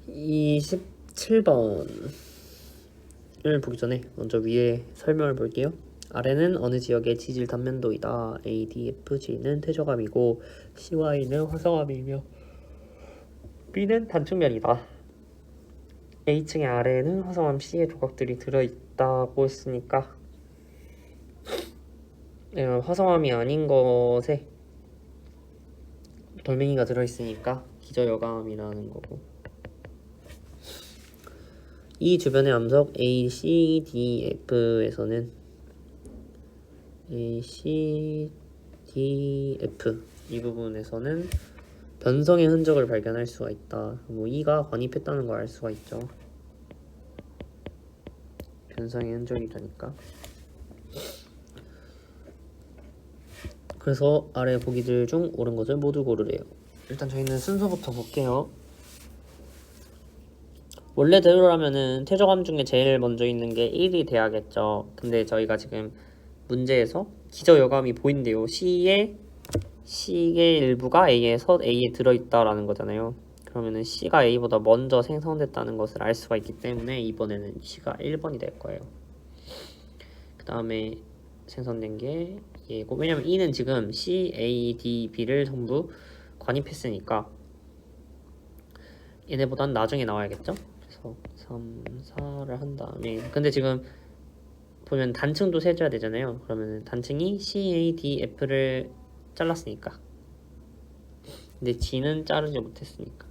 27번을 보기 전에 먼저 위에 설명을 볼게요. 아래는 어느 지역의 지질 단면도이다. ADFG는 퇴적암이고 CY는 화성암이며 B는 단층면이다. A층의 아래에는 화성암 C의 조각들이 들어있다고 했으니까 화성암이 아닌 것에 돌멩이가 들어있으니까 기저여감이라는 거고, 이 주변의 암석 ACDF에서는 ACDF 이 부분에서는 변성의 흔적을 발견할 수가 있다. 뭐 E가 관입했다는 걸 알 수가 있죠. 변성의 흔적이 되니까. 그래서 아래 보기들 중 옳은 것을 모두 고르래요. 일단 저희는 순서부터 볼게요. 원래대로라면은 퇴적암 중에 제일 먼저 있는 게 1이 돼야겠죠. 근데 저희가 지금 문제에서 기저여감이 보인대요. C의 일부가 A에서 A에 들어있다라는 거잖아요. 그러면은 C가 A보다 먼저 생성됐다는 것을 알 수가 있기 때문에 이번에는 C가 1번이 될 거예요. 그 다음에 생성된 게 얘고, 왜냐면 E는 지금 C, A, D, B를 전부 관입했으니까 얘네보단 나중에 나와야겠죠? 그래서 3, 4를 한 다음에, 근데 지금 보면 단층도 세줘야 되잖아요. 그러면 단층이 C, A, D, F를 잘랐으니까, 근데 G는 자르지 못했으니까.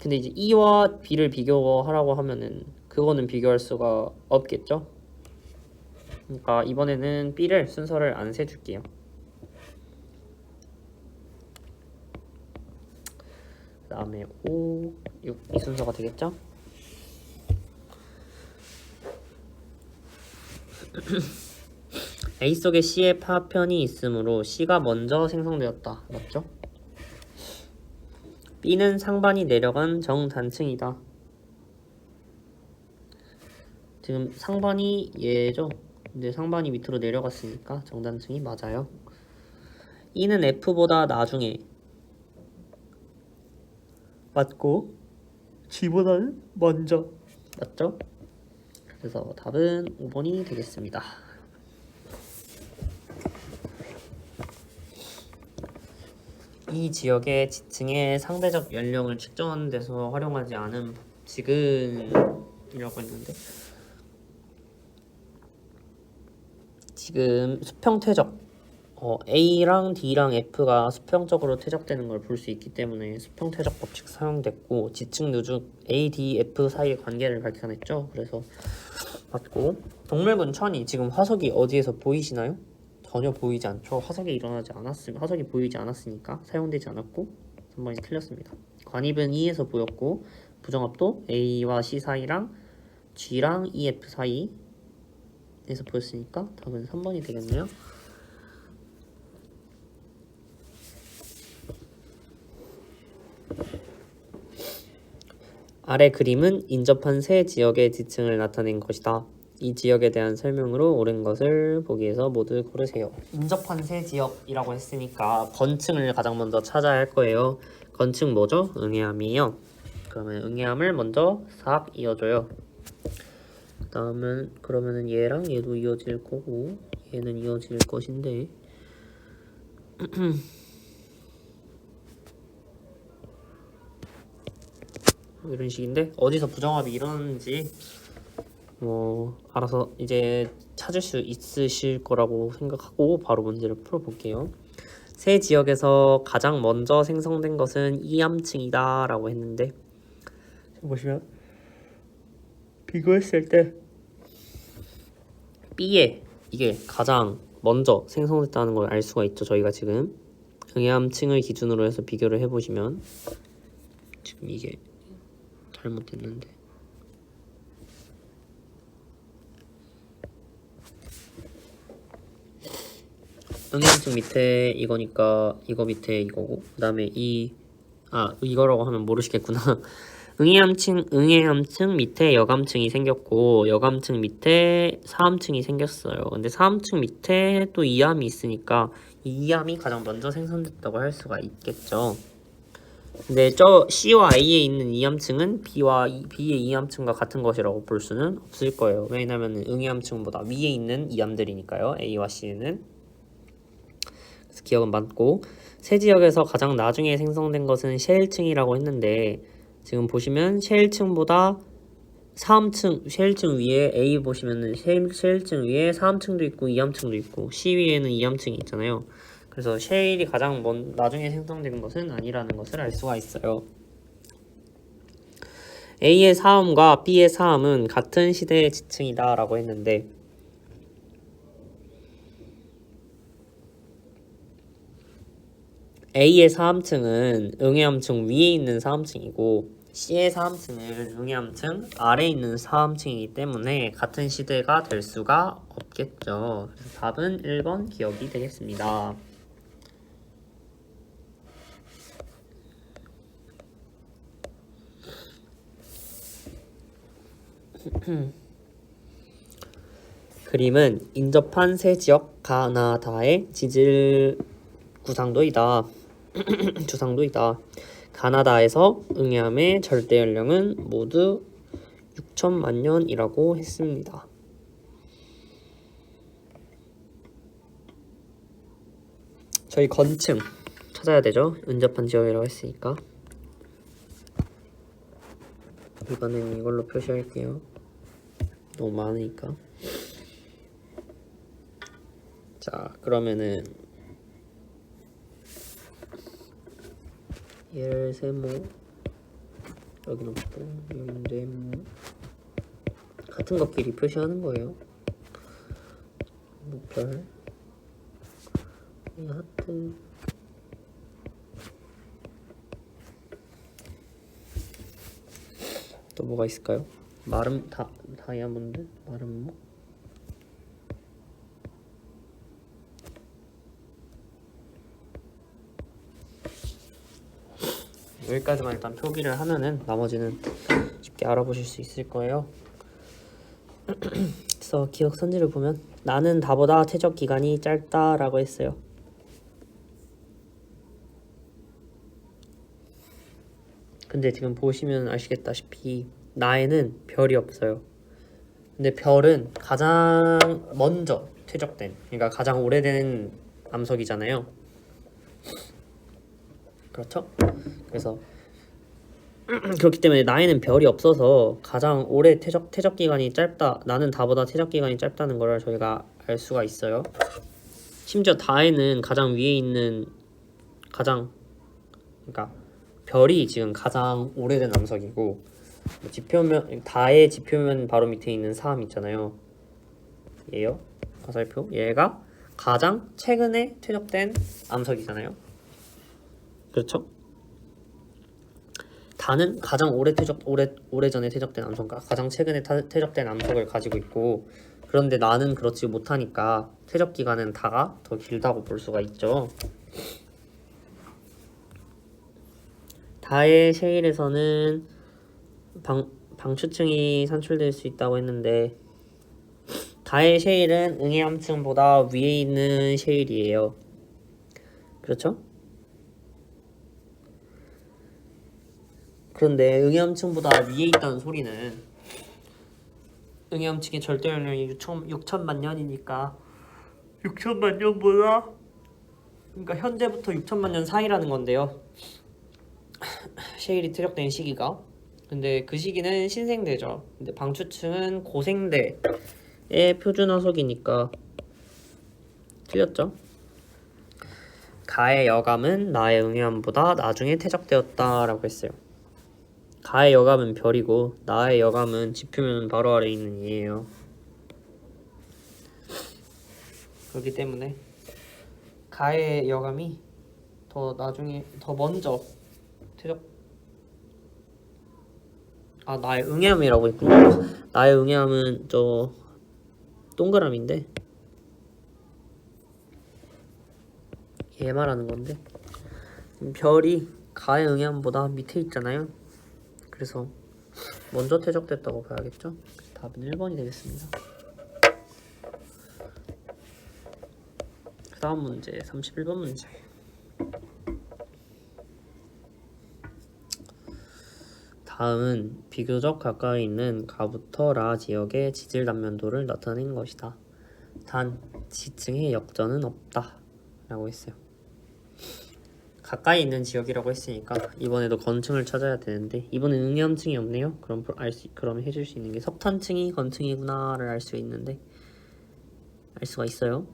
근데 이제 E와 B를 비교하라고 하면은 그거는 비교할 수가 없겠죠? 그러니까 이번에는 B를 순서를 안 세줄게요. 그 다음에 5, 6 이 순서가 되겠죠? A 속에 C의 파편이 있으므로 C가 먼저 생성되었다. 맞죠? B는 상반이 내려간 정단층이다. 지금 상반이 얘죠? 근데 상반이 밑으로 내려갔으니까 정단층이 맞아요. E는 F보다 나중에 맞고 G보다는 먼저 맞죠? 그래서 답은 5번이 되겠습니다. 이 지역의 지층의 상대적 연령을 측정하는 데서 활용하지 않은 법칙은이라고 했는데, 지금 수평 퇴적 A랑 D랑 F가 수평적으로 퇴적되는 걸 볼 수 있기 때문에 수평 퇴적 법칙 사용됐고, 지층 누적 A, D, F 사이의 관계를 밝혀냈죠. 그래서 맞고, 동물군 천이 지금 화석이 어디에서 보이시나요? 전혀 보이지 않죠. 화석이 보이지 않았으니까 사용되지 않았고 3번이 틀렸습니다. 관입은 E에서 보였고 부정합도 A와 C 사이랑 G랑 EF 사이에서 보였으니까 답은 3번이 되겠네요. 아래 그림은 인접한 세 지역의 지층을 나타낸 것이다. 이 지역에 대한 설명으로 옳은 것을 보기에서 모두 고르세요. 인접한 세 지역이라고 했으니까 건층을 가장 먼저 찾아야 할 거예요. 건층 뭐죠? 응해암이에요. 그러면 응해암을 먼저 싹 이어줘요. 그러면은 얘랑 얘도 이어질 거고 얘는 이어질 것인데 이런 식인데, 어디서 부정합이 일어나는지 알아서 이제 찾을 수 있으실 거라고 생각하고 바로 문제를 풀어볼게요. 세 지역에서 가장 먼저 생성된 것은 이암층이다 라고 했는데, 보시면 비교했을 때 B에 이게 가장 먼저 생성됐다는 걸 알 수가 있죠. 저희가 지금 응해암층을 기준으로 해서 비교를 해보시면, 지금 이게 잘못됐는데 응해암층 밑에 이거니까 이거 밑에 이거고, 그 다음에 이거라고 하면 모르시겠구나. 응해암층 밑에 여감층이 생겼고 여감층 밑에 사암층이 생겼어요. 근데 사암층 밑에 또 이암이 있으니까 이 이암이 가장 먼저 생성됐다고 할 수가 있겠죠. 근데 저 C와 A에 있는 이함층은 B의 이함층과 같은 것이라고 볼 수는 없을 거예요. 왜냐하면 응이함층보다 위에 있는 이함들이니까요. A와 C는. 그래서 기억은 맞고, 세 지역에서 가장 나중에 생성된 것은 셰일층이라고 했는데, 지금 보시면 셰일층보다 4함층, 셰일층 위에 A 보시면은 셰일층 위에 4함층도 있고 2함층도 있고 C 위에는 2함층이 있잖아요. 그래서 셰일이 가장 나중에 생성된 것은 아니라는 것을 알 수가 있어요. A의 4함과 B의 4함은 같은 시대의 지층이다 라고 했는데, A의 4함층은 응해함층 위에 있는 4함층이고 C의 4함층은 응해함층 아래에 있는 4함층이기 때문에 같은 시대가 될 수가 없겠죠. 그래서 답은 1번 기억이 되겠습니다. 그림은 인접한 세 지역 가나다의 지질 구상도이다. 주상도이다. 가나다에서 응해함의 절대 연령은 모두 6천만 년이라고 했습니다. 저희 건층 찾아야 되죠. 인접한 지역이라고 했으니까. 이번엔 이걸로 표시할게요. 너무 많으니까. 자, 그러면은 얘를 세모, 여기는 없고 여기는 네모, 같은 것끼리 표시하는 거예요. 목별, 이 하트, 또 뭐가 있을까요? 다이아몬드, 마름모, 여기까지만 일단 표기를 하면은 나머지는 쉽게 알아보실 수 있을 거예요. 그래서 기억 선지를 보면 나는 다보다 퇴적 기간이 짧다라고 했어요. 근데 지금 보시면 아시겠다시피 나에는 별이 없어요. 근데 별은 가장 먼저 퇴적된, 그러니까 가장 오래된 암석이잖아요. 그렇죠? 그래서 그렇기 때문에 나에는 별이 없어서 가장 오래 퇴적 기간이 짧다. 나는 다보다 퇴적 기간이 짧다는 걸 저희가 알 수가 있어요. 심지어 다에는 가장 위에 있는 그러니까 별이 지금 가장 오래된 암석이고, 다의 지표면 바로 밑에 있는 사암 있잖아요. 얘요. 화살표. 얘가 가장 최근에 퇴적된 암석이잖아요. 그렇죠? 다는 가장 오래전에 퇴적된 암석과 가장 최근에 퇴적된 암석을 가지고 있고, 그런데 나는 그렇지 못하니까 퇴적 기간은 다가 더 길다고 볼 수가 있죠. 다의 셰일에서는 방추층이 산출될 수 있다고 했는데, 다의 셰일은 응해함층보다 위에 있는 셰일이에요. 그렇죠? 그런데 응해함층보다 위에 있다는 소리는 응해함층의 절대 연령이 6천만 년이니까 6천만 년보다, 그러니까 현재부터 6천만 년 사이라는 건데요. 셰일이 퇴적된 시기가. 근데 그 시기는 신생대죠. 근데 방추층은 고생대의 표준화석이니까 틀렸죠. 가의 여감은 나의 응해함보다 나중에 퇴적되었다라고 했어요. 가의 여감은 별이고 나의 여감은 지표면 바로 아래에 있는 이에요. 그렇기 때문에 가의 여감이 더 먼저 나의 응해함이라고 했군요. 나의 응해함은 저 동그라미인데 얘 말하는 건데, 별이 가의 응해함보다 밑에 있잖아요. 그래서 먼저 퇴적됐다고 봐야겠죠. 답은 1번이 되겠습니다. 그 다음 문제 31번 문제. 다음은 비교적 가까이 있는 가부터 라 지역의 지질 단면도를 나타낸 것이다. 단 지층의 역전은 없다 라고 했어요. 가까이 있는 지역이라고 했으니까 이번에도 건층을 찾아야 되는데 이번엔 응염층이 없네요. 그럼 해줄 수 있는 게 석탄층이 건층이구나를 알 수 있는데 알 수가 있어요.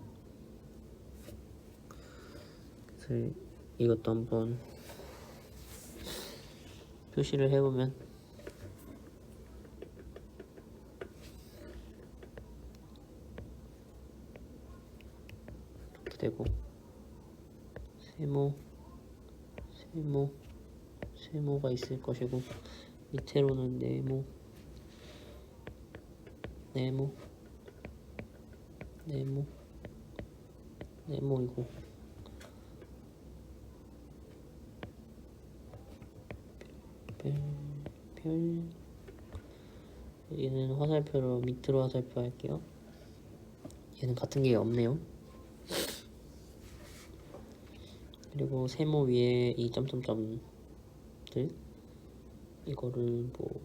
그래서 이것도 한번 표시를 해보면 이렇게 되고 세모가 있을 것이고 밑으로는 네모이고 별 얘는 화살표로 밑으로 화살표 할게요. 얘는 같은 게 없네요. 그리고 세모 위에 이 점점점들 이거를 뭐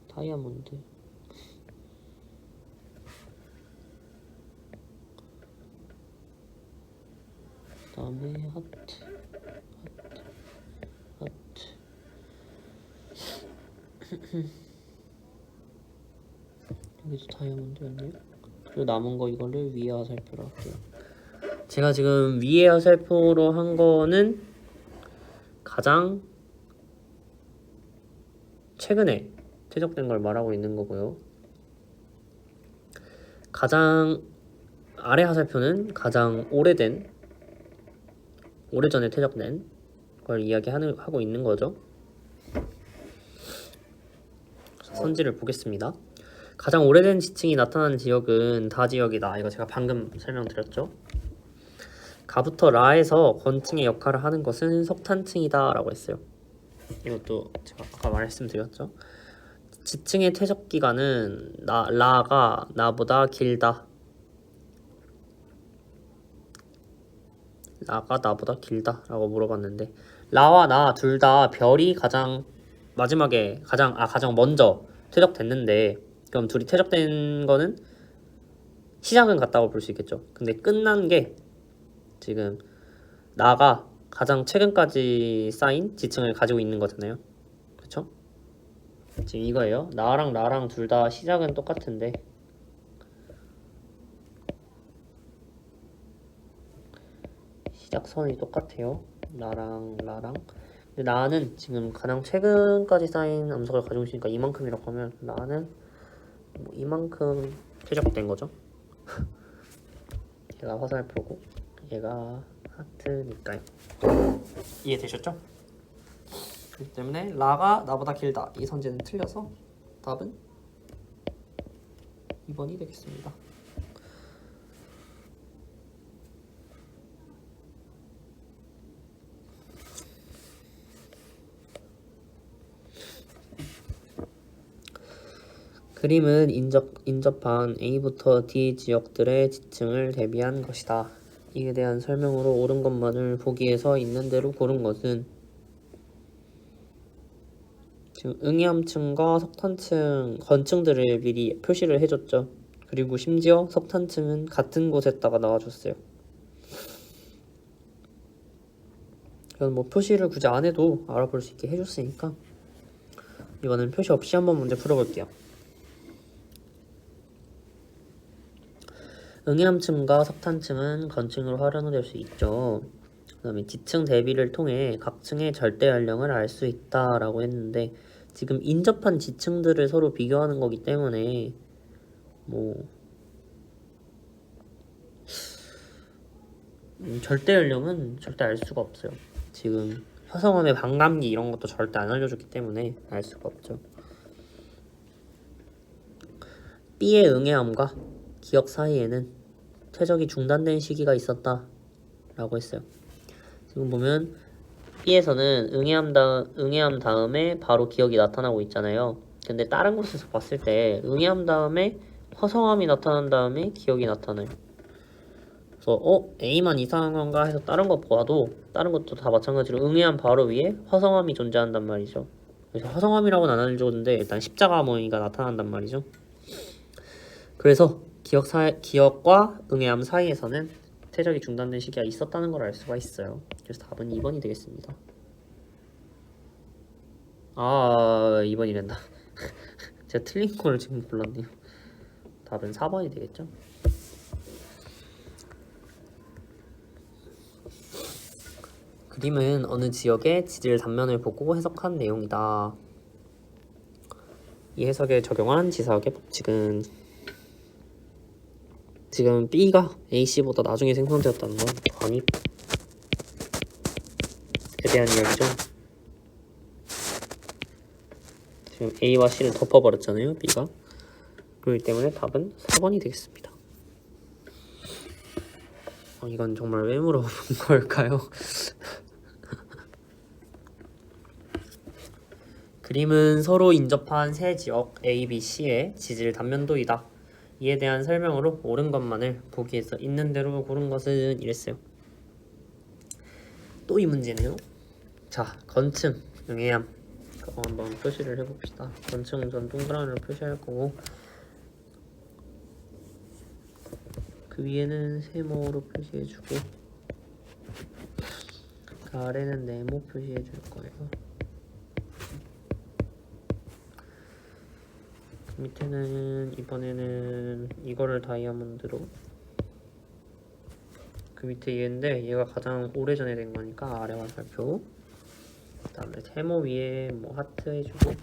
다이아몬드 그다음에 하트 여기도 다이아몬드였네요. 그리고 남은 거 이거를 위에 화살표로 할게요. 제가 지금 위에 화살표로 한 거는 가장 최근에 퇴적된 걸 말하고 있는 거고요. 가장 아래 화살표는 가장 오래전에 퇴적된 걸 이야기하고 있는 거죠. 선지를 보겠습니다. 가장 오래된 지층이 나타나는 지역은 다 지역이다. 이거 제가 방금 설명드렸죠. 가부터 라에서 건층의 역할을 하는 것은 석탄층이다 라고 했어요. 이것도 제가 아까 말씀드렸죠. 지층의 퇴적 기간은 라가 나보다 길다. 라가 나보다 길다 라고 물어봤는데 라와 나 둘 다 별이 가장 마지막에 가장 먼저 퇴적됐는데 그럼 둘이 퇴적된 거는 시작은 같다고 볼 수 있겠죠. 근데 끝난 게 지금 나가 가장 최근까지 쌓인 지층을 가지고 있는 거잖아요. 그쵸? 지금 이거예요. 나랑 라랑 둘 다 시작은 똑같은데 시작선이 똑같아요. 나랑 근데 나는 지금 가장 최근까지 쌓인 암석을 가지고 있으니까 이만큼이라고 하면 나는 뭐 이만큼 퇴적된 거죠. 얘가 화살표고 얘가 하트니까요. 이해되셨죠? 그렇기 때문에 라가 나보다 길다. 이 선지는 틀려서 답은 2번이 되겠습니다. 그림은 인접한 A부터 D 지역들의 지층을 대비한 것이다. 이에 대한 설명으로 옳은 것만을 보기에서 있는 대로 고른 것은 지금 응이암층과 석탄층, 건층들을 미리 표시를 해줬죠. 그리고 심지어 석탄층은 같은 곳에다가 나와줬어요. 이건 뭐 표시를 굳이 안 해도 알아볼 수 있게 해줬으니까 이거는 표시 없이 한번 문제 풀어볼게요. 응이암층과 석탄층은 건층으로 활용될 수 있죠. 그 다음에 지층 대비를 통해 각 층의 절대 연령을 알 수 있다라고 했는데 지금 인접한 지층들을 서로 비교하는 거기 때문에 뭐 절대 연령은 절대 알 수가 없어요. 지금 화성암의 반감기 이런 것도 절대 안 알려줬기 때문에 알 수가 없죠. B의 응애암과 기억 사이에는 퇴적이 중단된 시기가 있었다 라고 했어요. 지금 보면 B에서는 응애암 다음에 바로 기억이 나타나고 있잖아요. 근데 다른 곳에서 봤을 때 응애암 다음에 화성암이 나타난 다음에 기억이 나타나요. 그래서 A만 이상한 건가 해서 다른 거 보아도 다른 것도 다 마찬가지로 응애함 바로 위에 화성암이 존재한단 말이죠. 그래서 화성암이라고는 안 알려줬는데 일단 십자가 모양이가 나타난단 말이죠. 그래서 기억과 응애암 사이에서는 퇴적이 중단된 시기가 있었다는 걸 알 수가 있어요. 그래서 답은 2번이 되겠습니다. 2번이란다. 제가 틀린 걸 지금 골랐네요. 답은 4번이 되겠죠. 그림은 어느 지역의 지질 단면을 보고 해석한 내용이다. 이 해석에 적용한 지사학의 법칙은 지금 B가 AC보다 나중에 생성되었다는 건 관입에 대한 이야기죠. 지금 A와 C를 덮어버렸잖아요, B가. 그렇기 때문에 답은 4번이 되겠습니다. 이건 정말 왜 물어본 걸까요? 그림은 서로 인접한 세 지역 A, B, C의 지질 단면도이다. 이에 대한 설명으로 옳은 것만을 보기에서 있는 대로 고른 것은 이랬어요. 또 이 문제네요. 자, 건층, 응애암 한번 표시를 해봅시다. 건층 우선 동그라미로 표시할 거고 그 위에는 세모로 표시해주고 그 아래는 네모 표시해줄 거예요. 그 밑에는 이번에는 이거를 다이아몬드로 그 밑에 얘인데 얘가 가장 오래전에 된 거니까 아래 화살표 그 다음에 세모 위에 뭐 하트 해주고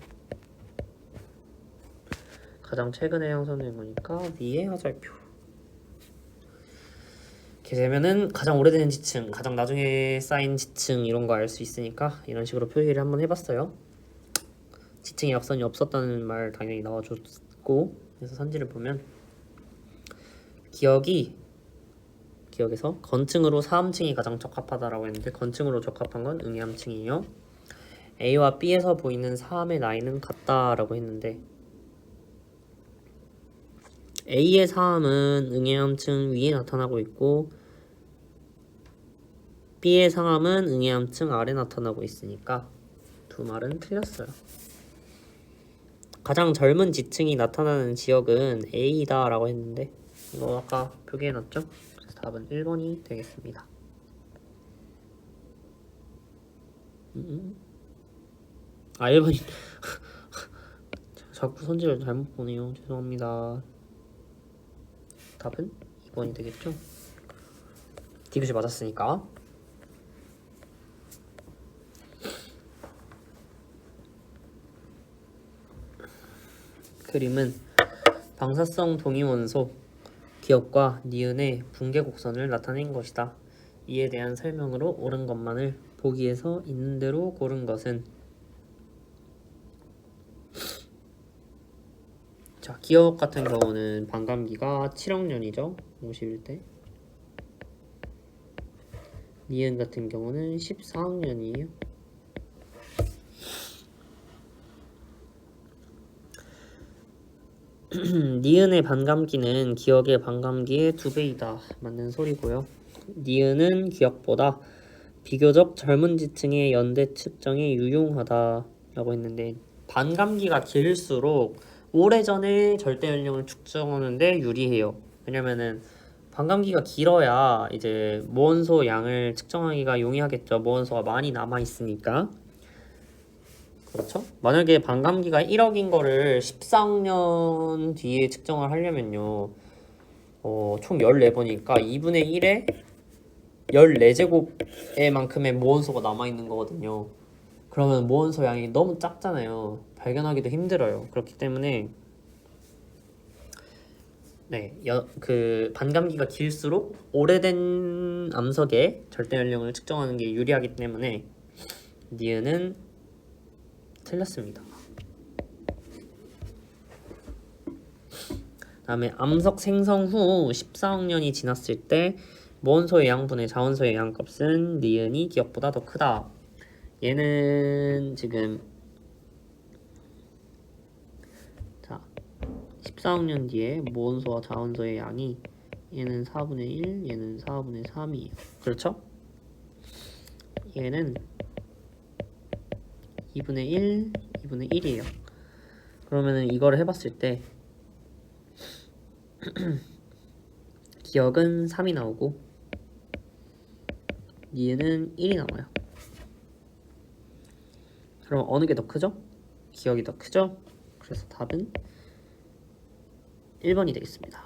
가장 최근에 형성된 거니까 위에 화살표 이렇게 되면은 가장 오래된 지층, 가장 나중에 쌓인 지층 이런 거 알 수 있으니까 이런 식으로 표시를 한번 해봤어요. 지층에 역선이 없었다는 말 당연히 나와줬고 그래서 선지를 보면 기억에서 건층으로 사음층이 가장 적합하다라고 했는데 건층으로 적합한 건 응애암층이에요. A와 B에서 보이는 사암의 나이는 같다라고 했는데 A의 사암은 응애암층 위에 나타나고 있고 B의 상암은 응애암층 아래 나타나고 있으니까 두 말은 틀렸어요. 가장 젊은 지층이 나타나는 지역은 A다 라고 했는데 이거 아까 표기해놨죠? 그래서 답은 1번이 되겠습니다. 1번이 자꾸 선지를 잘못 보네요. 죄송합니다. 답은 2번이 되겠죠? D교시 맞았으니까. 그림은 방사성 동위원소 기억과 니은의 붕괴 곡선을 나타낸 것이다. 이에 대한 설명으로 옳은 것만을 보기에서 있는 대로 고른 것은 자, 기억 같은 경우는 반감기가 7억 년이죠. 51대. 니은 같은 경우는 14억 년이에요. 니은의 반감기는 기억의 반감기의 2배이다. 맞는 소리고요. 니은은 기억보다 비교적 젊은 지층의 연대 측정에 유용하다라고 했는데 반감기가 길수록 오래전에 절대 연령을 측정하는데 유리해요. 왜냐면은 반감기가 길어야 이제 모원소 양을 측정하기가 용이하겠죠. 모원소가 많이 남아 있으니까. 그렇죠? 만약에 반감기가 1억인 거를 14억 년 뒤에 측정을 하려면요. 총 14번이니까 2분의 1에 14제곱의 만큼의 모원소가 남아있는 거거든요. 그러면 모원소 양이 너무 작잖아요. 발견하기도 힘들어요. 그렇기 때문에 그 반감기가 길수록 오래된 암석의 절대 연령을 측정하는 게 유리하기 때문에 니은은 틀렸습니다. 다음에 암석 생성 후 14억 년이 지났을 때 모원소의 양분의 자원소의 양값은 니은이 기억보다 더 크다. 얘는 지금 14억 년 뒤에 모원소와 자원소의 양이 얘는 4분의 1, 얘는 4분의 3이에요. 그렇죠? 얘는 2분의 1, 2분의 1이에요. 그러면은 이거를 해봤을 때 기억은 3이 나오고 얘는 1이 나와요. 그럼 어느 게 더 크죠? 기억이 더 크죠? 그래서 답은 1번이 되겠습니다.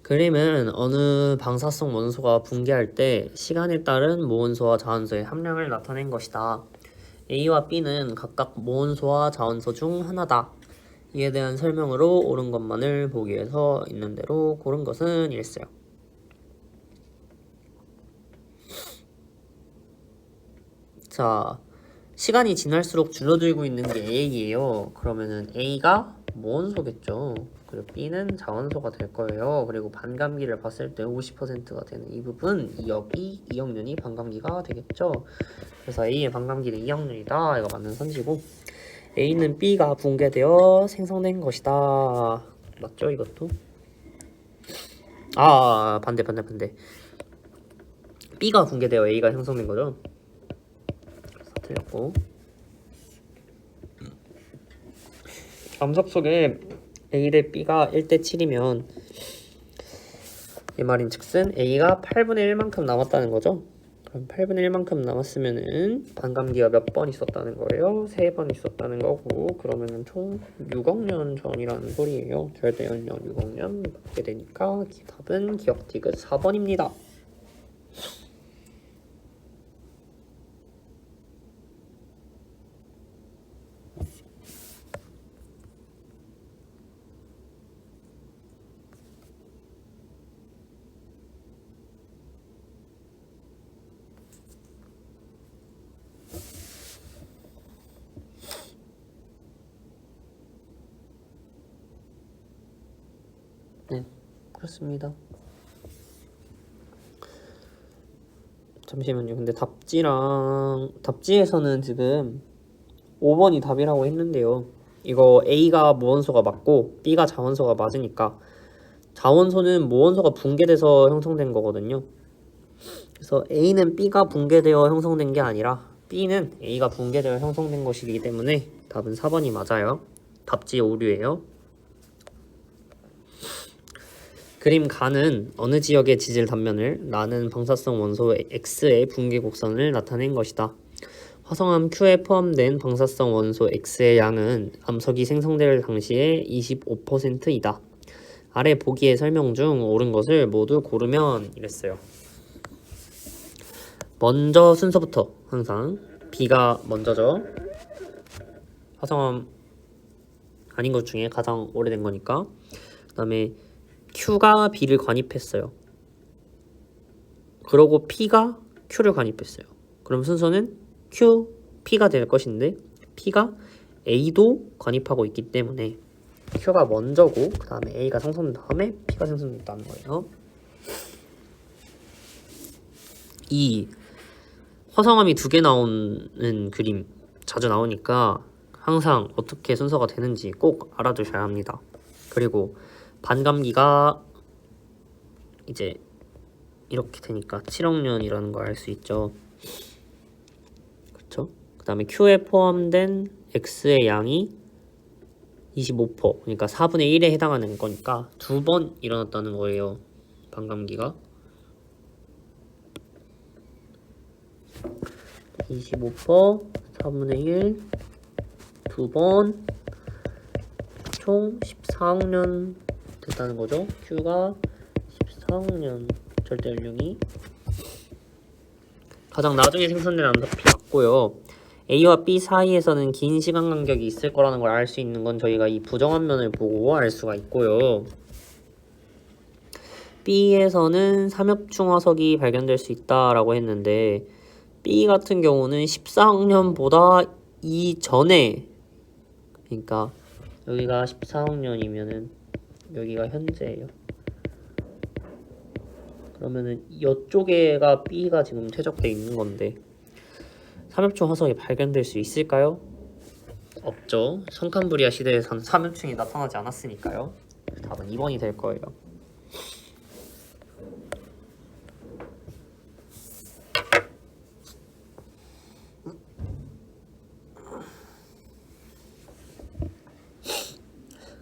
그림은 어느 방사성 원소가 붕괴할 때 시간에 따른 모원소와 자원소의 함량을 나타낸 것이다. A와 B는 각각 모원소와 자원소 중 하나다. 이에 대한 설명으로 옳은 것만을 보기 위해서 있는 대로 고른 것은 이랬어요. 자, 시간이 지날수록 줄어들고 있는 게 A예요. 그러면은 A가 모원소겠죠. 그리고 B는 자원소가 될 거예요. 그리고 반감기를 봤을 때 50%가 되는 이 부분 2억년이 반감기가 되겠죠. 그래서 A의 반감기는 2억년이다. 이거 맞는 선지고 A는 B가 붕괴되어 생성된 것이다. 맞죠 이것도? 반대. B가 붕괴되어 A가 형성된 거죠. 그래서 틀렸고. 암석 속에 A 대 B가 1대 7이면 이 말인 즉슨 A가 8분의 1만큼 남았다는 거죠. 그럼 8분의 1만큼 남았으면은 반감기가 몇 번 있었다는 거예요? 3번 있었다는 거고, 그러면은 총 6억 년 전이라는 소리예요. 절대 연령 6억 년 받게 되니까 답은 기억 디귿 4번입니다. 네, 그렇습니다. 잠시만요. 근데 답지에서는 지금 5번이 답이라고 했는데요. 이거 A가 모원소가 맞고 B가 자원소가 맞으니까 자원소는 모원소가 붕괴돼서 형성된 거거든요. 그래서 A는 B가 붕괴되어 형성된 게 아니라 B는 A가 붕괴되어 형성된 것이기 때문에 답은 4번이 맞아요. 답지 오류예요. 그림 가는 어느 지역의 지질 단면을 나는 방사성 원소 X의 붕괴 곡선을 나타낸 것이다. 화성암 Q에 포함된 방사성 원소 X의 양은 암석이 생성될 당시에 25%이다. 아래 보기의 설명 중 옳은 것을 모두 고르면 이랬어요. 먼저 순서부터 항상 B가 먼저죠. 화성암 아닌 것 중에 가장 오래된 거니까. 그 다음에 Q가 B를 관입했어요. 그러고 P가 Q를 관입했어요. 그럼 순서는 Q, P가 될 것인데 P가 A도 관입하고 있기 때문에 Q가 먼저고 그 다음에 A가 생성된 다음에 P가 생성됐다는 거예요. 이 화성암이 2개 나오는 그림 자주 나오니까 항상 어떻게 순서가 되는지 꼭 알아두셔야 합니다. 그리고 반감기가 이제 이렇게 되니까 7억 년이라는 걸 알 수 있죠. 그렇죠? 그 다음에 Q에 포함된 X의 양이 25%, 그러니까 4분의 1에 해당하는 거니까 2번 일어났다는 거예요. 반감기가 25%, 4분의 1, 2번, 총 14억 년 됐다는 거죠. Q가 14억 년 절대 연령이 가장 나중에 생성된 암석이 같고요. A와 B 사이에서는 긴 시간 간격이 있을 거라는 걸 알 수 있는 건 저희가 이 부정한 면을 보고 알 수가 있고요. B에서는 삼엽충 화석이 발견될 수 있다라고 했는데 B 같은 경우는 14억 년보다 이전에, 그러니까 여기가 14억 년이면은 여기가 현재예요. 그러면은 이쪽에가 B가 지금 퇴적돼 있는 건데 삼엽충 화석이 발견될 수 있을까요? 없죠. 성캄브리아 시대에서는 삼엽충이 나타나지 않았으니까요. 답은 2번이 될 거예요.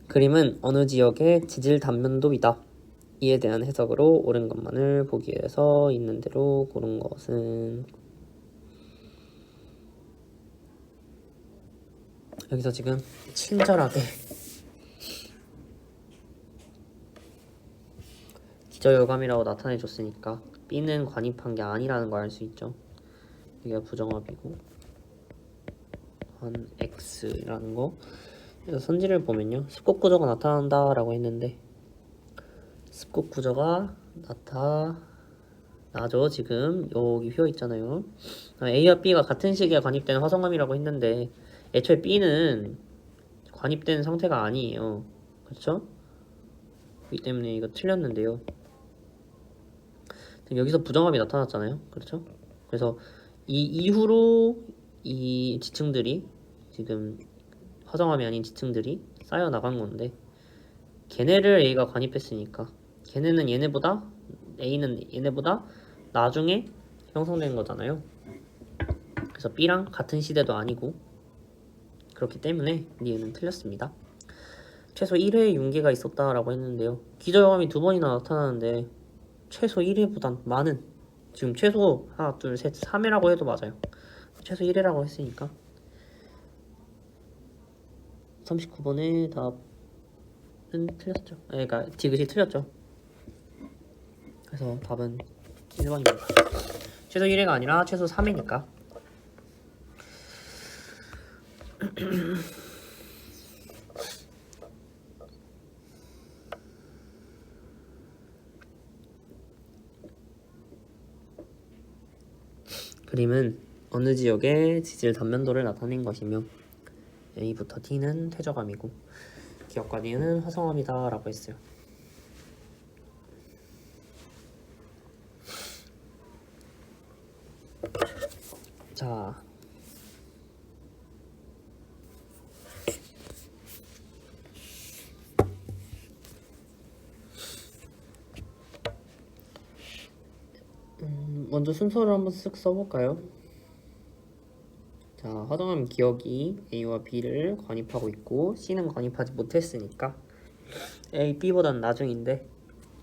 그림은 어느 지역의 지질 단면도이다. 이에 대한 해석으로 옳은 것만을 보기 위해서 있는 대로 고른 것은 여기서 지금 친절하게 기저효감이라고 나타내 줬으니까 B는 관입한 게 아니라는 걸 알 수 있죠. 이게 부정합이고 한 X라는 거. 그래서 선지를 보면요, 습곡 구조가 나타난다 라고 했는데 습곡 구조가 나타나죠. 지금 여기 휘어 있잖아요. A와 B가 같은 시기에 관입되는 화성암이라고 했는데 애초에 B는 관입된 상태가 아니에요. 그렇죠? 그렇기 때문에 이거 틀렸는데요. 여기서 부정합이 나타났잖아요. 그렇죠? 그래서 이 이후로 이 지층들이 지금 화성암이 아닌 지층들이 쌓여 나간 건데 걔네를 A가 관입했으니까 걔네는 얘네보다 A는 얘네보다 나중에 형성된 거잖아요. 그래서 B랑 같은 시대도 아니고 그렇기 때문에 니은은 틀렸습니다. 최소 1회의 윤기가 있었다라고 했는데요. 기저효감이 2번이나 나타나는데 최소 1회보단 많은, 지금 최소 하나 둘 셋 3회라고 해도 맞아요. 최소 1회라고 했으니까 39번의 답은 틀렸죠. 그러니까 디귿이 틀렸죠. 그래서 답은 1번입니다. 최소 1회가 아니라 최소 3회니까. 그림은 어느 지역의 지질 단면도를 나타낸 것이며 A부터 T는 퇴적암이고 기역과 니은은 화성암이다 라고 했어요. 자, 먼저 순서를 한번 쓱 써볼까요? 자, 화성암 기역이 A와 B를 관입하고 있고 C는 관입하지 못했으니까 A, B보다는 나중인데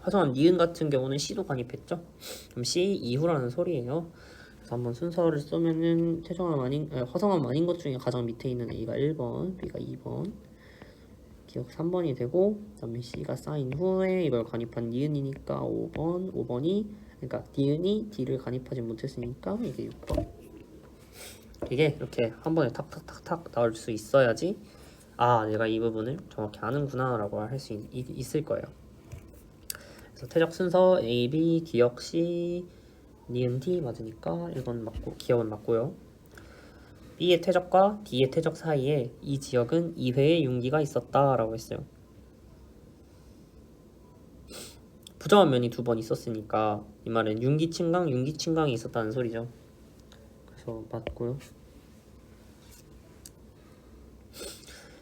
화성암 니은 같은 경우는 C도 관입했죠? 그럼 C 이후라는 소리예요. 그래서 한번 순서를 쏘면은 화성암 아닌 것 중에 가장 밑에 있는 A가 1번, B가 2번, 기역 3번이 되고 그다음에 C가 쌓인 후에 이걸 관입한 니은이니까 5번이 그러니까 니은이 D를 관입하지 못했으니까 이게 6번. 이게 이렇게 한 번에 탁탁탁탁 나올 수 있어야지 아, 내가 이 부분을 정확히 아는구나 라고 할 수 있을 거예요. 그래서 퇴적 순서 A, B, 기역 C, 니은 D 맞으니까 1번 맞고 기역은 맞고요. B의 퇴적과 D의 퇴적 사이에 이 지역은 2회의 윤기가 있었다 라고 했어요. 부정한 면이 2번 있었으니까 이 말은 윤기침강이 있었다는 소리죠. 그래서 맞고요.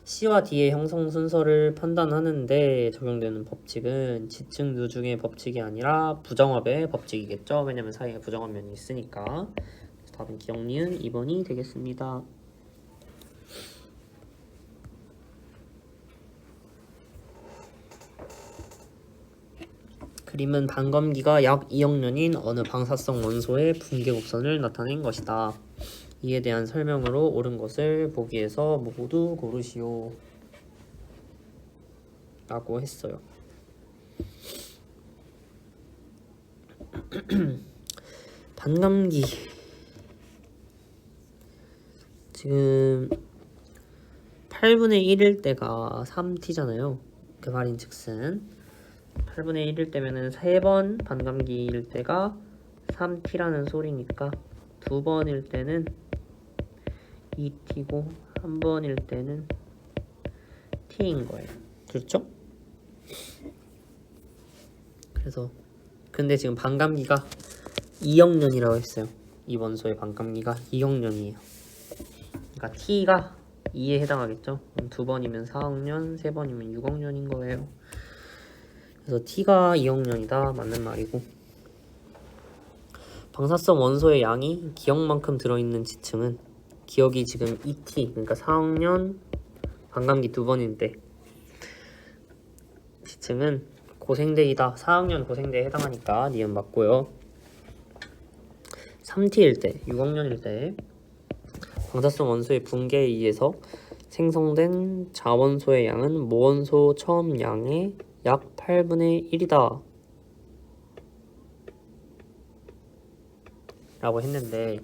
C와 D의 형성 순서를 판단하는데 적용되는 법칙은 지층 누중의 법칙이 아니라 부정합의 법칙이겠죠. 왜냐면 사이에 부정한 면이 있으니까. 답은 기역 니은 2번이 되겠습니다. 그림은 반검기가 약 2억 년인 어느 방사성 원소의 붕괴 곡선을 나타낸 것이다. 이에 대한 설명으로 옳은 것을 보기에서 모두 고르시오 라고 했어요. 반감기 지금 8분의 1일 때가 3t잖아요. 그 말인즉슨 8분의 1일 때면은 3번 반감기일 때가 3t라는 소리니까 2번일 때는 2t고 1번일 때는 t인 거예요. 그렇죠? 그래서 근데 지금 반감기가 2억 년이라고 했어요. 이 원소의 반감기가 2억 년이에요. 그러니까 t가 2에 해당하겠죠. 그럼 2번이면 4억년, 3번이면 6억년인 거예요. 그래서 T가 2억년이다 맞는 말이고, 방사성 원소의 양이 기억만큼 들어있는 지층은, 기억이 지금 2T, 그러니까 4억년 반감기 2번인데 지층은 고생대이다. 4학년 고생대에 해당하니까 니은 맞고요. 3T일 때, 6학년일 때 방사성 원소의 붕괴에 의해서 생성된 자원소의 양은 모원소 처음 양의 약 8분의 1이다 라고 했는데,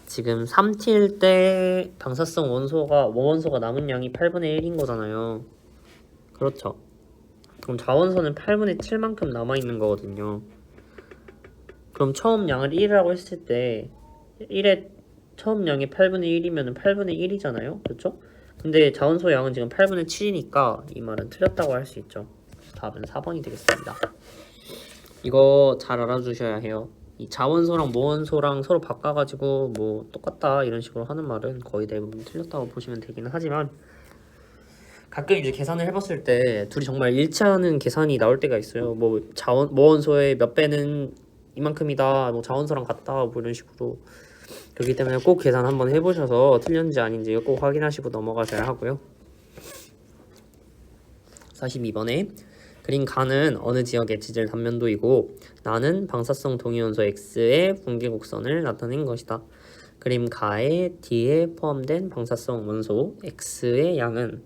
지금 3T일 때 방사성 원소가 모원소가 남은 양이 8분의 1인 거잖아요. 그렇죠. 그럼 자원소는 8분의 7만큼 남아있는 거거든요. 그럼 처음 양을 1이라고 했을 때 1의 처음 양이 8분의 1이면 8분의 1이잖아요. 그렇죠? 근데 자원소 양은 지금 8분의 7이니까 이 말은 틀렸다고 할 수 있죠. 답은 4번이 되겠습니다. 이거 잘 알아주셔야 해요. 이 자원소랑 모원소랑 서로 바꿔가지고 뭐 똑같다 이런 식으로 하는 말은 거의 대부분 틀렸다고 보시면 되기는 하지만, 가끔 이제 계산을 해봤을 때 둘이 정말 일치하는 계산이 나올 때가 있어요. 뭐 모원소의 몇 배는 이만큼이다, 뭐 자원소랑 같다, 뭐 이런 식으로. 그렇기 때문에 꼭 계산 한번 해보셔서 틀렸는지 아닌지 꼭 확인하시고 넘어가셔야 하고요. 42번에 그린 가는 어느 지역의 지질 단면도이고 나는 방사성 동위원소 X의 붕괴 곡선을 나타낸 것이다. 그림 가의 D에 포함된 방사성 원소 X의 양은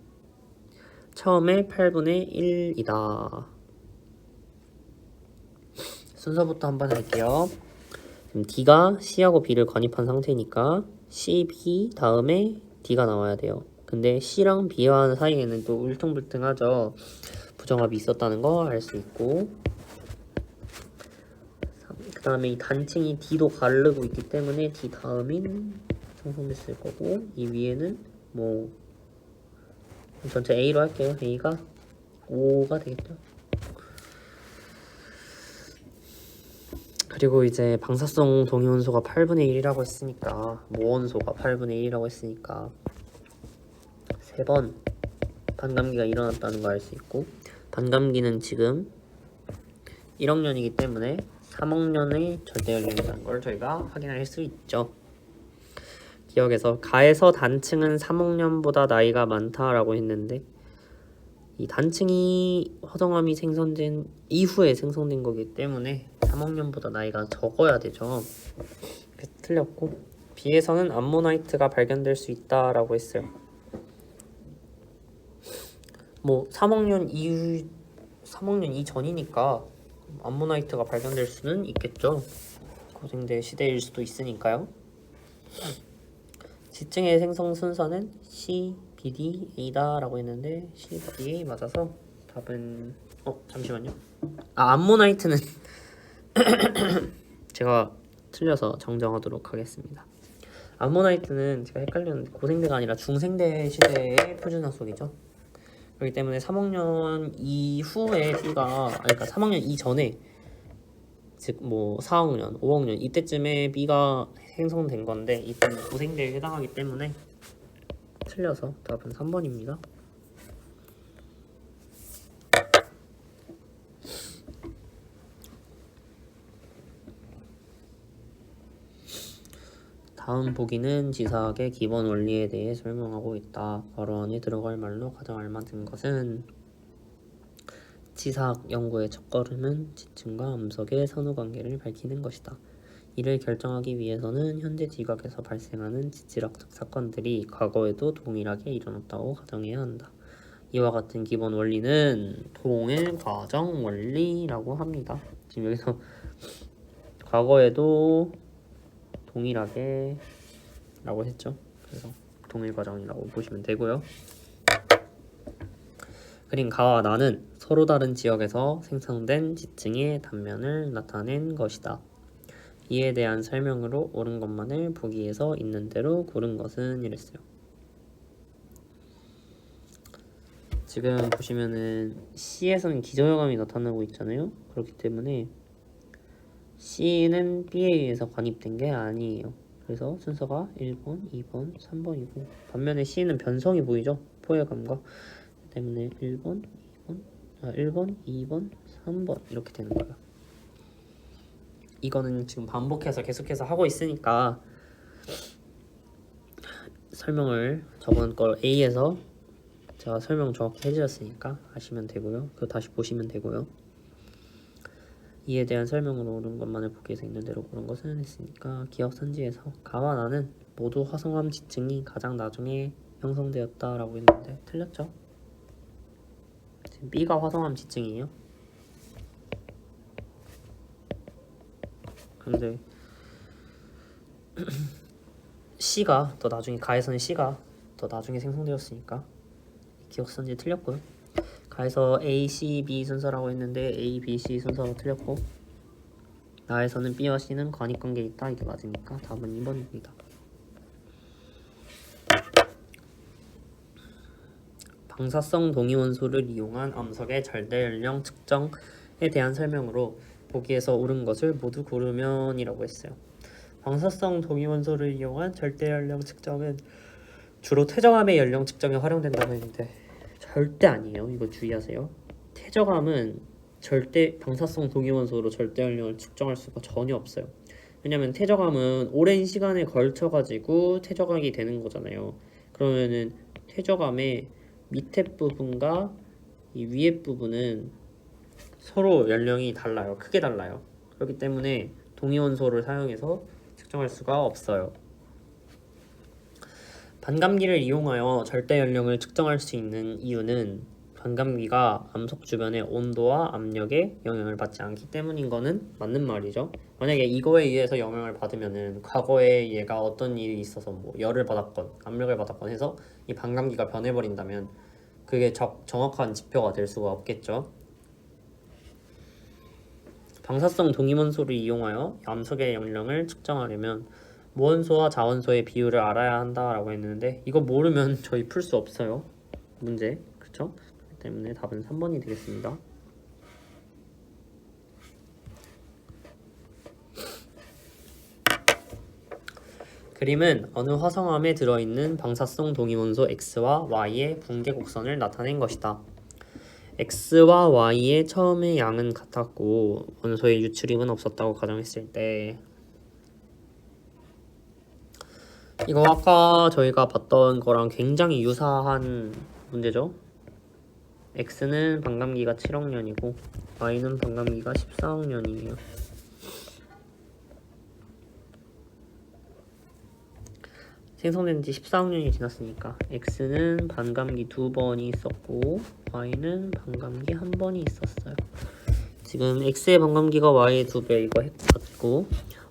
처음에 8분의 1이다. 순서부터 한번 할게요. D가 C하고 B를 관입한 상태니까 C, B 다음에 D가 나와야 돼요. 근데 C랑 B와 사이에는 또 울퉁불퉁하죠. 부정합이 있었다는 거 알 수 있고, 그 다음에 이 단층이 D도 가르고 있기 때문에 D 다음인 형성됐을 거고, 이 위에는 뭐 전체 A로 할게요. A가 5가 되겠죠. 그리고 이제 방사성 동위원소가 8분의 1이라고 했으니까, 모원소가 8분의 1이라고 했으니까 3번 반감기가 일어났다는 거 알 수 있고, 반감기는 지금 1억년이기 때문에 3억년의 절대 연령이라는 걸 저희가 확인할 수 있죠. 기억에서 가에서 단층은 3억년보다 나이가 많다라고 했는데, 이 단층이 화성암이 생성된 이후에 생성된 거기 때문에 3억년보다 나이가 적어야 되죠. 그래서 틀렸고, B에서는 암모나이트가 발견될 수 있다라고 했어요. 뭐 3억년 이전이니까 암모나이트가 발견될 수는 있겠죠. 고생대 시대일 수도 있으니까요. 지층의 생성 순서는 C, B, D, A다 라고 했는데 C, B, D, A 맞아서 답은 잠시만요. 암모나이트는 제가 틀려서 정정하도록 하겠습니다. 암모나이트는 제가 헷갈렸는데 고생대가 아니라 중생대 시대의 표준화석이죠. 그렇기 때문에 3억년 이후에 B가, 그러니까 3억년 이전에, 즉 뭐 4억년, 5억년 이때쯤에 B가 생성된 건데, 이때는 고생대에 해당하기 때문에 틀려서 답은 3번입니다. 다음 보기는 지사학의 기본 원리에 대해 설명하고 있다. 괄호 안에 들어갈 말로 가장 알맞은 것은, 지사학 연구의 첫걸음은 지층과 암석의 선후관계를 밝히는 것이다. 이를 결정하기 위해서는 현재 지각에서 발생하는 지질학적 사건들이 과거에도 동일하게 일어났다고 가정해야 한다. 이와 같은 기본 원리는 동일 과정 원리라고 합니다. 지금 여기서 과거에도 동일하게 라고 했죠. 그래서 동일 과정이라고 보시면 되고요. 그린 가와 나는 서로 다른 지역에서 생성된 지층의 단면을 나타낸 것이다. 이에 대한 설명으로 옳은 것만을 보기에서 있는 대로 고른 것은 이랬어요. 지금 보시면은 C에서는 기저효감이 나타나고 있잖아요. 그렇기 때문에 C는 B에 의해서 관입된 게 아니에요. 그래서 순서가 1번, 2번, 3번이고 반면에 C는 변성이 보이죠? 포획감과 때문에 1번, 2번, 3번 이렇게 되는 거예요. 이거는 지금 반복해서 계속해서 하고 있으니까 설명을 저번 걸 A에서 제가 설명 정확히 해드렸으니까 하시면 되고요. 그거 다시 보시면 되고요. 이에 대한 설명으로 옳은 것만을 보기 위해서 있는 대로 그런 것은 했으니까 기억선지에서 가와 나는 모두 화성암 지층이 가장 나중에 형성되었다라고 했는데 틀렸죠? 지금 B가 화성암 지층이에요. 근데 C가 더 나중에 가에서는 C가 더 나중에 생성되었으니까 기억선지 틀렸고요. 가에서 A, C, B 순서라고 했는데 A, B, C 순서로 틀렸고 나에서는 B와 C는 관익관계에 있다. 이게 맞으니까 답은 2번입니다. 방사성 동위원소를 이용한 암석의 절대 연령 측정에 대한 설명으로 보기에서 옳은 것을 모두 고르면 이라고 했어요. 방사성 동위원소를 이용한 절대 연령 측정은 주로 퇴적암의 연령 측정에 활용된다고 했는데 절대 아니에요. 이거 주의하세요. 퇴적암은 절대 방사성 동위원소로 절대 연령을 측정할 수가 전혀 없어요. 왜냐면 퇴적암은 오랜 시간에 걸쳐 가지고 퇴적암이 되는 거잖아요. 그러면은 퇴적암의 밑에 부분과 이 위에 부분은 서로 연령이 달라요. 크게 달라요. 그렇기 때문에 동위원소를 사용해서 측정할 수가 없어요. 반감기를 이용하여 절대 연령을 측정할 수 있는 이유는 반감기가 암석 주변의 온도와 압력에 영향을 받지 않기 때문인 거는 맞는 말이죠. 만약에 이거에 의해서 영향을 받으면은 과거에 얘가 어떤 일이 있어서 뭐 열을 받았건 압력을 받았건 해서 이 반감기가 변해버린다면 그게 정확한 지표가 될 수가 없겠죠. 방사성 동위원소를 이용하여 암석의 연령을 측정하려면 무원소와 자원소의 비율을 알아야 한다라고 했는데 이거 모르면 저희 풀 수 없어요. 문제. 그렇죠? 그렇기 때문에 답은 3번이 되겠습니다. 그림은 어느 화성암에 들어있는 방사성 동위원소 X와 Y의 붕괴 곡선을 나타낸 것이다. X와 Y의 처음의 양은 같았고 원소의 유출입은 없었다고 가정했을 때 이거 아까 저희가 봤던 거랑 굉장히 유사한 문제죠. X는 반감기가 7억 년이고 Y는 반감기가 14억 년이에요. 생성된 지 14억 년이 지났으니까 X는 반감기 2번이 있었고 Y는 반감기 1번이 있었어요. 지금 X의 반감기가 Y의 2배 이거 했고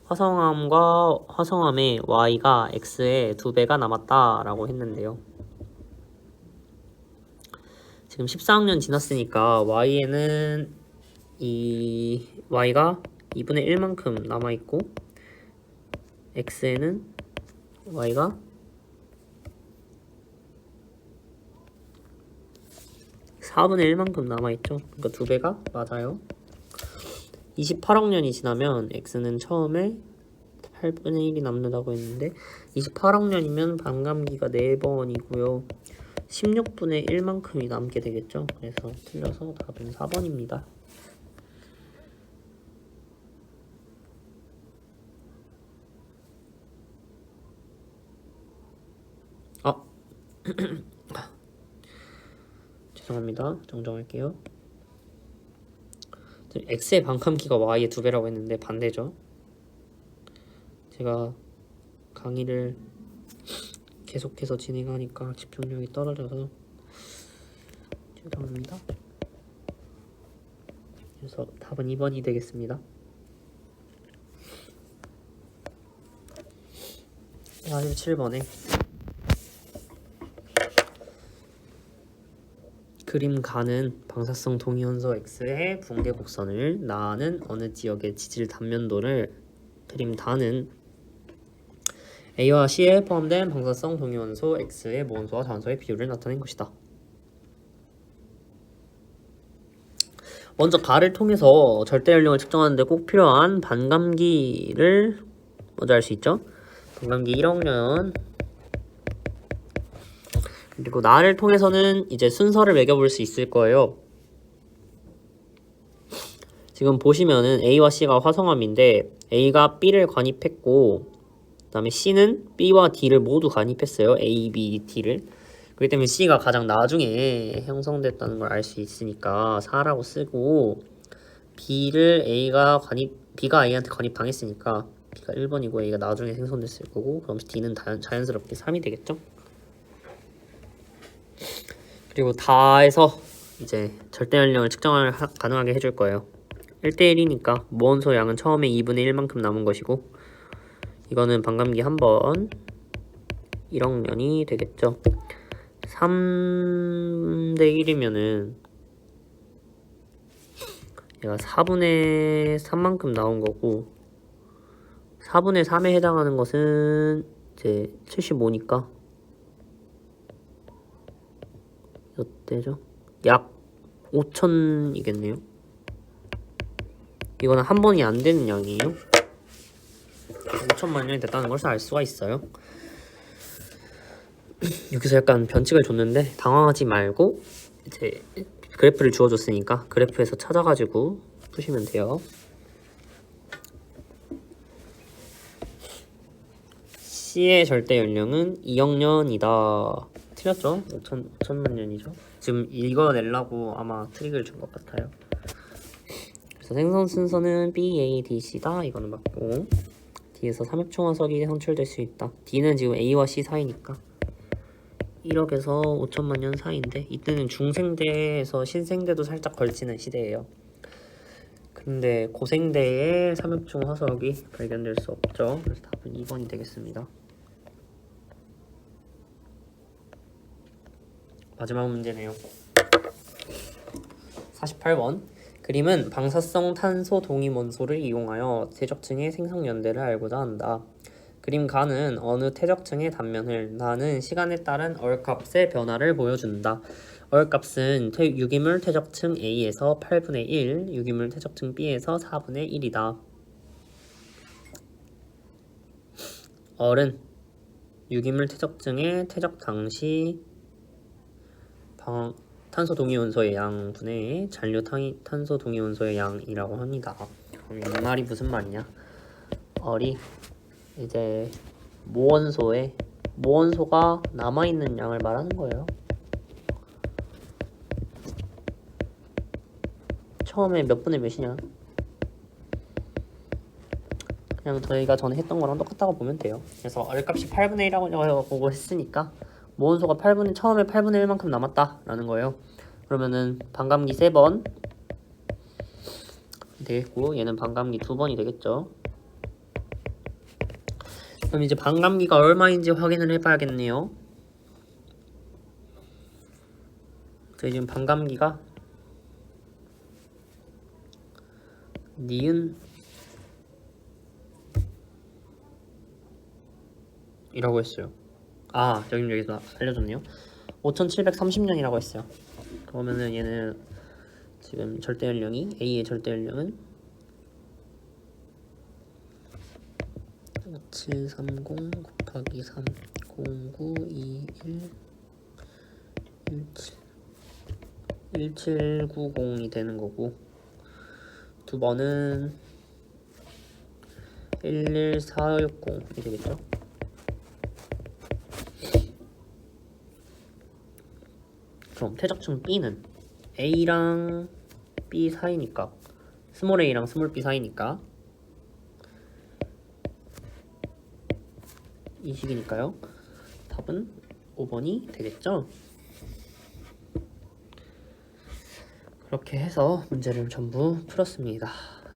화성암에 Y가 X의 2배가 남았다라고 했는데요. 지금 14억 년 지났으니까 Y에는 이 Y가 2분의 1만큼 남아있고 X에는 Y가 4분의 1만큼 남아있죠. 그러니까 2배가 맞아요. 28억 년이 지나면 X는 처음에 8분의 1이 남는다고 했는데 28억 년이면 반감기가 4번이고요. 16분의 1만큼이 남게 되겠죠. 그래서 틀려서 답은 4번입니다. 죄송합니다. 정정할게요. X의 반감기가 Y의 2배라고 했는데 반대죠. 제가 강의를 계속해서 진행하니까 집중력이 떨어져서 죄송합니다. 그래서 답은 2번이 되겠습니다. 47번에 그림 가는 방사성 동위원소 X의 붕괴 곡선을 나는 어느 지역의 지질 단면도를 그림 다는 A와 C에 포함된 방사성 동위원소 X의 무원소와 자원소의 비율을 나타낸 것이다. 먼저 가를 통해서 절대 연령을 측정하는데 꼭 필요한 반감기를 먼저 알 수 있죠. 반감기 1학년. 그리고 나를 통해서는 이제 순서를 매겨볼 수 있을 거예요. 지금 보시면은 A와 C가 화성암인데 A가 B를 관입했고 그 다음에 C는 B와 D를 모두 관입했어요. A, B, D를. 그렇기 때문에 C가 가장 나중에 형성됐다는 걸 알 수 있으니까 4라고 쓰고 B를 B가 A한테 관입당했으니까 B가 1번이고 A가 나중에 생성됐을 거고 그럼 D는 자연스럽게 3이 되겠죠? 그리고 다에서 이제 절대 연령을 측정을 가능하게 해줄 거예요. 1대1이니까 모원소 양은 처음에 2분의 1만큼 남은 것이고 이거는 반감기 한 번 1억년이 되겠죠. 3대1이면은 얘가 4분의 3만큼 나온 거고 4분의 3에 해당하는 것은 이제 75니까 몇 대죠? 약 5천이겠네요. 이거는 한 번이 안 되는 양이에요. 5천만 년이 됐다는 것을 알 수가 있어요. 여기서 약간 변칙을 줬는데 당황하지 말고 이제 그래프를 주어줬으니까 그래프에서 찾아가지고 푸시면 돼요. C의 절대 연령은 2억 년이다. 틀렸죠? 5천만 년이죠. 지금 이거 내려고 아마 트릭을 준 것 같아요. 그래서 생성 순서는 B, A, D, C다. 이거는 맞고 D에서 삼엽중화석이 창출될 수 있다. D는 지금 A와 C 사이니까 1억에서 5천만 년 사이인데 이때는 중생대에서 신생대도 살짝 걸치는 시대예요. 근데 고생대에 삼엽중화석이 발견될 수 없죠. 그래서 답은 2번이 되겠습니다. 마지막 문제네요. 48번. 그림은 방사성 탄소 동위원소를 이용하여 퇴적층의 생성 연대를 알고자 한다. 그림 가는 어느 퇴적층의 단면을 나는 시간에 따른 얼값의 변화를 보여준다. 얼값은 유기물 퇴적층 A에서 8분의 1, 유기물 퇴적층 B에서 4분의 1이다. 얼은 유기물 퇴적층의 퇴적 당시 탄소 동위원소의 양분의 잔류 탄소 동위원소의 양이라고 합니다. 그럼 이 말이 무슨 말이냐? 얼이 이제 모원소가 남아있는 양을 말하는 거예요. 처음에 몇 분의 몇이냐? 그냥 저희가 전에 했던 거랑 똑같다고 보면 돼요. 그래서 얼값이 8분의 1이라고 보고 했으니까 모원소가 처음에 8분의 1만큼 남았다라는 거예요. 그러면은 반감기 3번 되겠고 얘는 반감기 2번이 되겠죠. 그럼 이제 반감기가 얼마인지 확인을 해봐야겠네요. 저희 지금 반감기가 니은 이라고 했어요. 여기서 알려줬네요. 5730년이라고 했어요. 그러면은 얘는 지금 절대 연령이 A의 절대 연령은 5730 곱하기 3 0921 1790이 되는 거고 두 번은 11460이 되겠죠. 그럼 퇴적층 B는 A랑 B 사이니까 스몰 A랑 스몰 B 사이니까 이 식이니까요. 답은 5번이 되겠죠. 그렇게 해서 문제를 전부 풀었습니다.